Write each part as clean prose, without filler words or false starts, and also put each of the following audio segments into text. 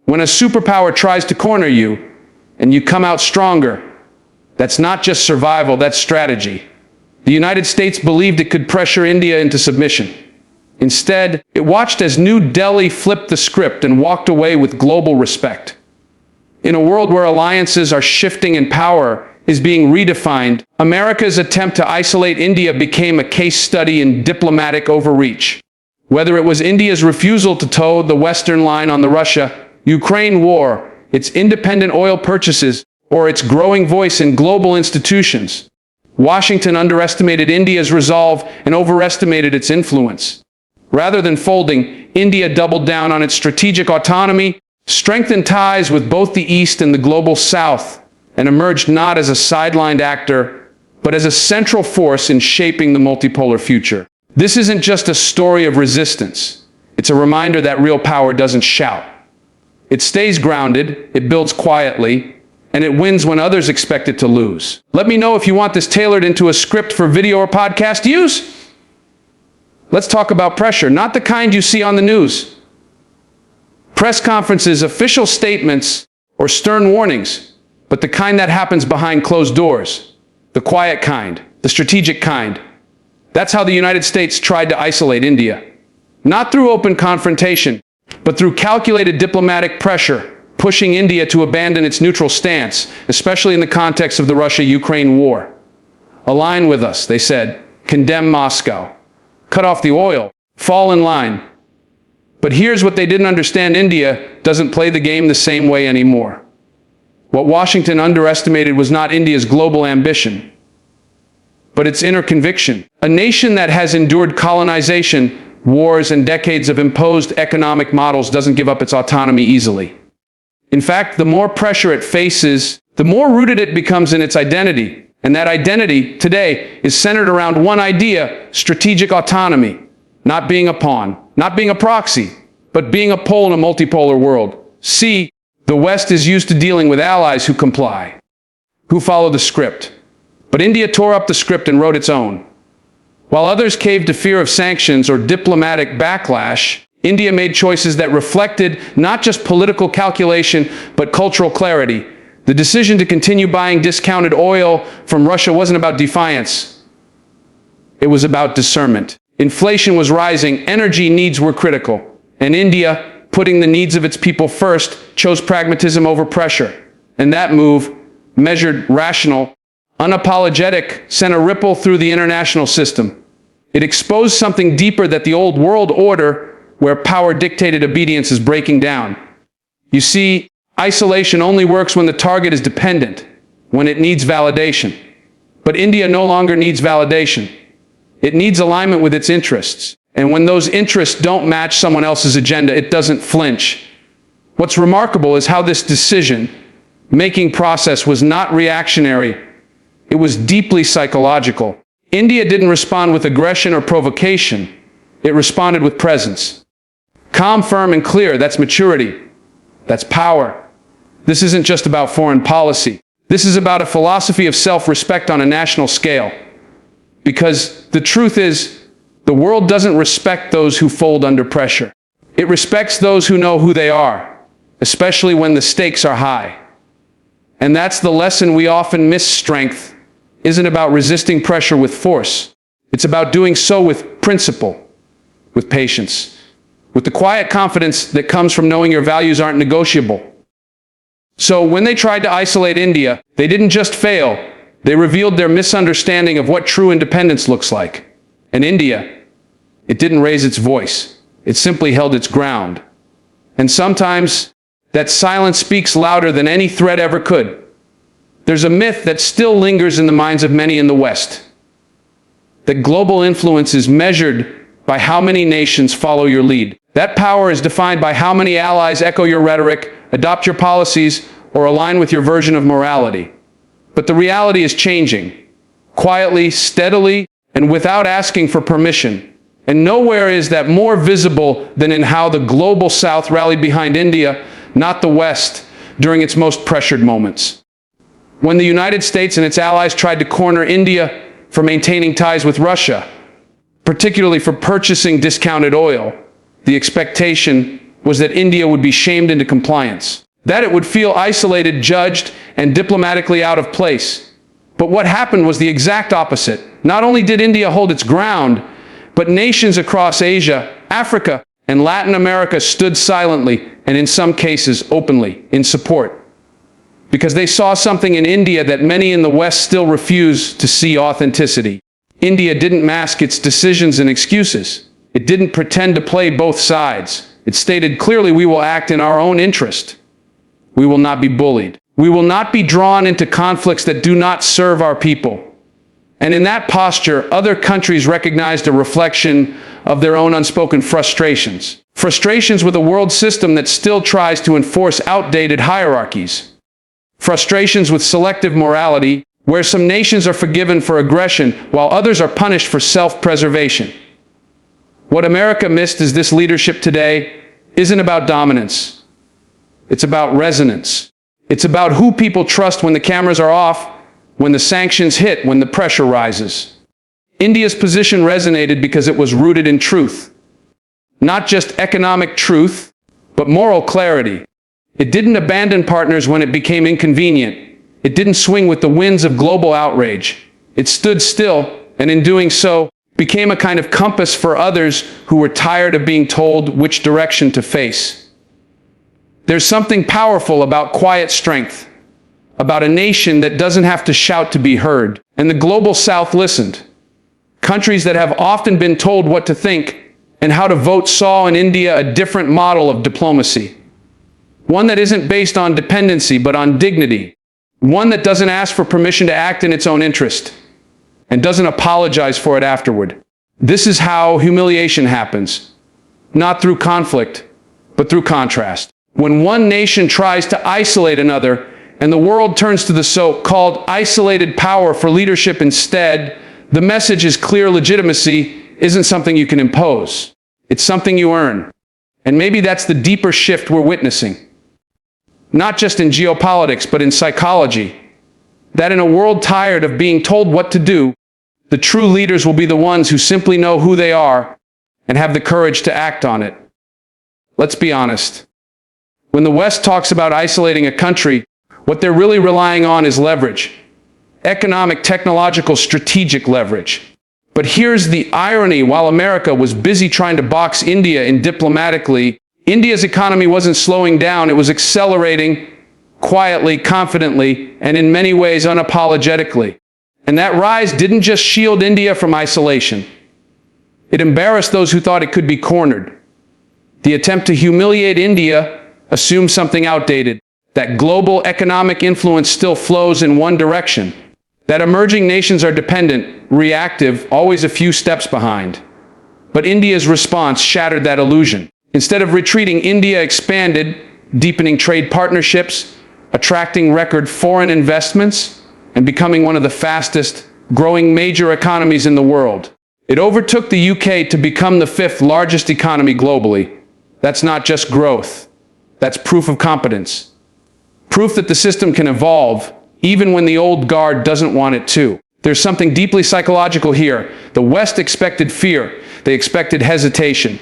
When a superpower tries to corner you, and you come out stronger, that's not just survival, that's strategy. The United States believed it could pressure India into submission. Instead, it watched as New Delhi flipped the script and walked away with global respect. In a world where alliances are shifting and power is being redefined, America's attempt to isolate India became a case study in diplomatic overreach. Whether it was India's refusal to toe the Western line on the Russia-Ukraine war, its independent oil purchases, or its growing voice in global institutions, Washington underestimated India's resolve and overestimated its influence. Rather than folding, India doubled down on its strategic autonomy, strengthened ties with both the East and the global South, and emerged not as a sidelined actor, but as a central force in shaping the multipolar future. This isn't just a story of resistance. It's a reminder that real power doesn't shout. It stays grounded, it builds quietly, and it wins when others expect it to lose. Let me know if you want this tailored into a script for video or podcast use. Let's talk about pressure, not the kind you see on the news. Press conferences, official statements, or stern warnings, but the kind that happens behind closed doors. The quiet kind, the strategic kind. That's how the United States tried to isolate India. Not through open confrontation, but through calculated diplomatic pressure, pushing India to abandon its neutral stance, especially in the context of the Russia-Ukraine war. Align with us, they said. Condemn Moscow. Cut off the oil. Fall in line. But here's what they didn't understand: India doesn't play the game the same way anymore. What Washington underestimated was not India's global ambition, but its inner conviction. A nation that has endured colonization, wars, and decades of imposed economic models doesn't give up its autonomy easily. In fact, the more pressure it faces, the more rooted it becomes in its identity. And that identity, today, is centered around one idea: strategic autonomy. Not being a pawn, not being a proxy, but being a pole in a multipolar world. See, the West is used to dealing with allies who comply, who follow the script. But India tore up the script and wrote its own. While others caved to fear of sanctions or diplomatic backlash, India made choices that reflected not just political calculation, but cultural clarity. The decision to continue buying discounted oil from Russia wasn't about defiance. It was about discernment. Inflation was rising, energy needs were critical, and India, putting the needs of its people first, chose pragmatism over pressure. And that move, measured, rational, unapologetic, sent a ripple through the international system. It exposed something deeper: that the old world order, where power dictated obedience, is breaking down. You see, isolation only works when the target is dependent, when it needs validation. But India no longer needs validation. It needs alignment with its interests. And when those interests don't match someone else's agenda, it doesn't flinch. What's remarkable is how this decision-making process was not reactionary. It was deeply psychological. India didn't respond with aggression or provocation. It responded with presence. Calm, firm, and clear. That's maturity. That's power. This isn't just about foreign policy. This is about a philosophy of self-respect on a national scale. Because the truth is, the world doesn't respect those who fold under pressure. It respects those who know who they are, especially when the stakes are high. And that's the lesson we often miss. Strength isn't about resisting pressure with force. It's about doing so with principle, with patience, with the quiet confidence that comes from knowing your values aren't negotiable. So when they tried to isolate India, they didn't just fail. They revealed their misunderstanding of what true independence looks like. And India, it didn't raise its voice. It simply held its ground. And sometimes that silence speaks louder than any threat ever could. There's a myth that still lingers in the minds of many in the West, that global influence is measured by how many nations follow your lead. That power is defined by how many allies echo your rhetoric, adopt your policies, or align with your version of morality. But the reality is changing, quietly, steadily, and without asking for permission. And nowhere is that more visible than in how the global South rallied behind India, not the West, during its most pressured moments. When the United States and its allies tried to corner India for maintaining ties with Russia, particularly for purchasing discounted oil, the expectation was that India would be shamed into compliance, that it would feel isolated, judged, and diplomatically out of place. But what happened was the exact opposite. Not only did India hold its ground, but nations across Asia, Africa, and Latin America stood silently, and in some cases openly, in support. Because they saw something in India that many in the West still refuse to see: authenticity. India didn't mask its decisions and excuses. It didn't pretend to play both sides. It stated clearly, we will act in our own interest. We will not be bullied. We will not be drawn into conflicts that do not serve our people. And in that posture, other countries recognized a reflection of their own unspoken frustrations. Frustrations with a world system that still tries to enforce outdated hierarchies. Frustrations with selective morality, where some nations are forgiven for aggression while others are punished for self-preservation. What America missed is this leadership today isn't about dominance. It's about resonance. It's about who people trust when the cameras are off, when the sanctions hit, when the pressure rises. India's position resonated because it was rooted in truth. Not just economic truth, but moral clarity. It didn't abandon partners when it became inconvenient. It didn't swing with the winds of global outrage. It stood still, and in doing so, became a kind of compass for others who were tired of being told which direction to face. There's something powerful about quiet strength, about a nation that doesn't have to shout to be heard. And the global South listened. Countries that have often been told what to think and how to vote saw in India a different model of diplomacy. One that isn't based on dependency but on dignity. One that doesn't ask for permission to act in its own interest and doesn't apologize for it afterward. This is how humiliation happens. Not through conflict, but through contrast. When one nation tries to isolate another, and the world turns to the so-called isolated power for leadership instead, the message is clear: legitimacy isn't something you can impose. It's something you earn. And maybe that's the deeper shift we're witnessing. Not just in geopolitics, but in psychology. That in a world tired of being told what to do, the true leaders will be the ones who simply know who they are and have the courage to act on it. Let's be honest. When the West talks about isolating a country, what they're really relying on is leverage. Economic, technological, strategic leverage. But here's the irony: while America was busy trying to box India in diplomatically, India's economy wasn't slowing down, it was accelerating quietly, confidently, and in many ways unapologetically. And that rise didn't just shield India from isolation. It embarrassed those who thought it could be cornered. The attempt to humiliate India assumed something outdated, that global economic influence still flows in one direction, that emerging nations are dependent, reactive, always a few steps behind. But India's response shattered that illusion. Instead of retreating, India expanded, deepening trade partnerships, attracting record foreign investments, and becoming one of the fastest growing major economies in the world. It overtook the UK to become the 5th largest economy globally. That's not just growth. That's proof of competence. Proof that the system can evolve, even when the old guard doesn't want it to. There's something deeply psychological here. The West expected fear. They expected hesitation.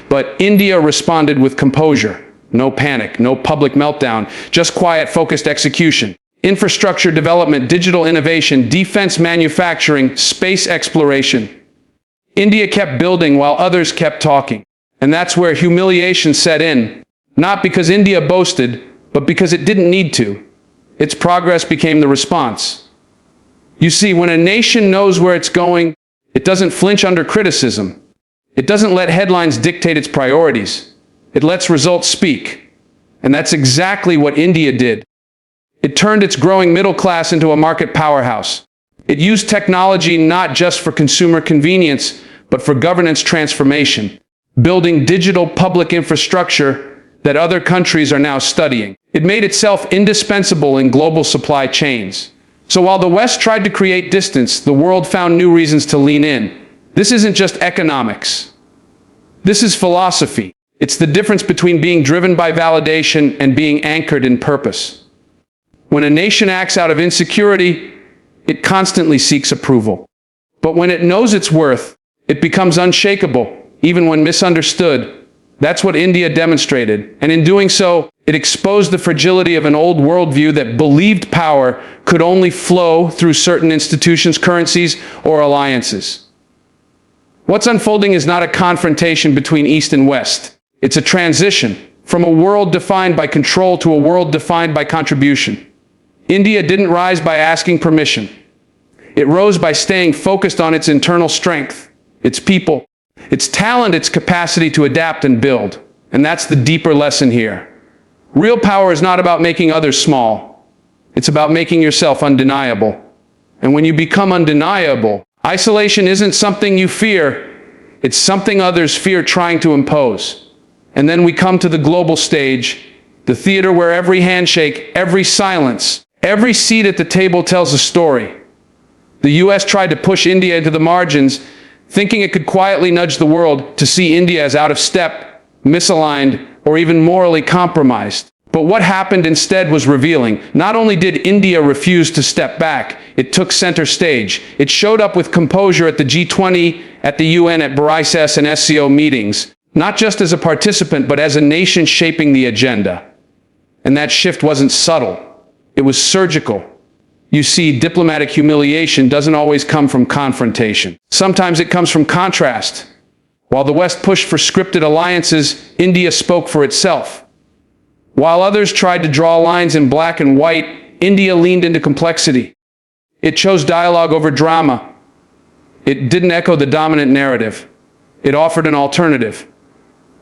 But India responded with composure. No panic, no public meltdown, just quiet, focused execution. Infrastructure development, digital innovation, defense manufacturing, space exploration. India kept building while others kept talking. And that's where humiliation set in. Not because India boasted, but because it didn't need to. Its progress became the response. You see, when a nation knows where it's going, it doesn't flinch under criticism. It doesn't let headlines dictate its priorities. It lets results speak. And that's exactly what India did. It turned its growing middle class into a market powerhouse. It used technology not just for consumer convenience, but for governance transformation, building digital public infrastructure that other countries are now studying. It made itself indispensable in global supply chains. So while the West tried to create distance, the world found new reasons to lean in. This isn't just economics. This is philosophy. It's the difference between being driven by validation and being anchored in purpose. When a nation acts out of insecurity, it constantly seeks approval. But when it knows its worth, it becomes unshakable, even when misunderstood. That's what India demonstrated, and in doing so, it exposed the fragility of an old worldview that believed power could only flow through certain institutions, currencies, or alliances. What's unfolding is not a confrontation between East and West. It's a transition from a world defined by control to a world defined by contribution. India didn't rise by asking permission. It rose by staying focused on its internal strength, its people, its talent, its capacity to adapt and build. And that's the deeper lesson here. Real power is not about making others small. It's about making yourself undeniable. And when you become undeniable, isolation isn't something you fear. It's something others fear trying to impose. And then we come to the global stage, the theater where every handshake, every silence, every seat at the table tells a story. The US tried to push India into the margins, thinking it could quietly nudge the world to see India as out of step, misaligned, or even morally compromised. But what happened instead was revealing. Not only did India refuse to step back, it took center stage. It showed up with composure at the G20, at the UN, at BRICS and SCO meetings, not just as a participant, but as a nation shaping the agenda. And that shift wasn't subtle. It was surgical. You see, diplomatic humiliation doesn't always come from confrontation. Sometimes it comes from contrast. While the West pushed for scripted alliances, India spoke for itself. While others tried to draw lines in black and white, India leaned into complexity. It chose dialogue over drama. It didn't echo the dominant narrative. It offered an alternative.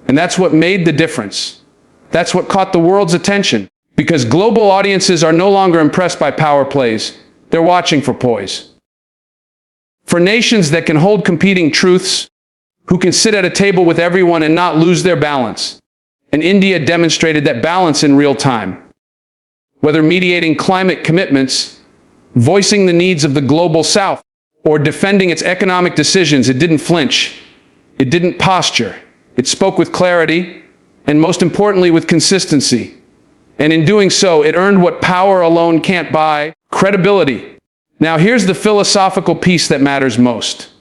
And that's what made the difference. That's what caught the world's attention. Because global audiences are no longer impressed by power plays. They're watching for poise. For nations that can hold competing truths, who can sit at a table with everyone and not lose their balance. And India demonstrated that balance in real time. Whether mediating climate commitments, voicing the needs of the global South, or defending its economic decisions, it didn't flinch. It didn't posture. It spoke with clarity, and most importantly, with consistency. And in doing so, it earned what power alone can't buy: credibility. Now here's the philosophical piece that matters most.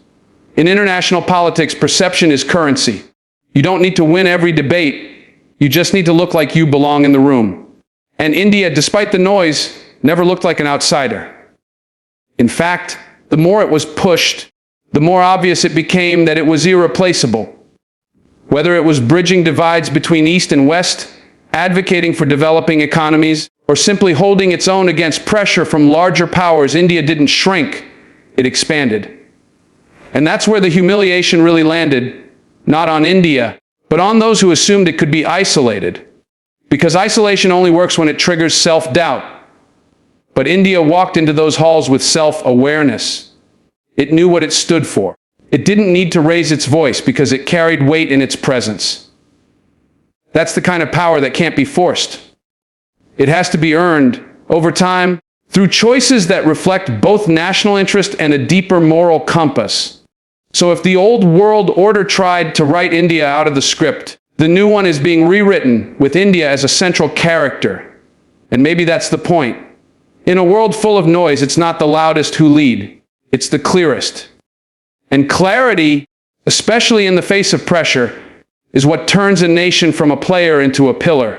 In international politics, perception is currency. You don't need to win every debate. You just need to look like you belong in the room. And India, despite the noise, never looked like an outsider. In fact, the more it was pushed, the more obvious it became that it was irreplaceable. Whether it was bridging divides between East and West, advocating for developing economies, or simply holding its own against pressure from larger powers, India didn't shrink, it expanded. And that's where the humiliation really landed, not on India, but on those who assumed it could be isolated. Because isolation only works when it triggers self-doubt. But India walked into those halls with self-awareness. It knew what it stood for. It didn't need to raise its voice because it carried weight in its presence. That's the kind of power that can't be forced. It has to be earned over time through choices that reflect both national interest and a deeper moral compass. So if the old world order tried to write India out of the script, the new one is being rewritten with India as a central character. And maybe that's the point. In a world full of noise, it's not the loudest who lead, it's the clearest. And clarity, especially in the face of pressure, is what turns a nation from a player into a pillar.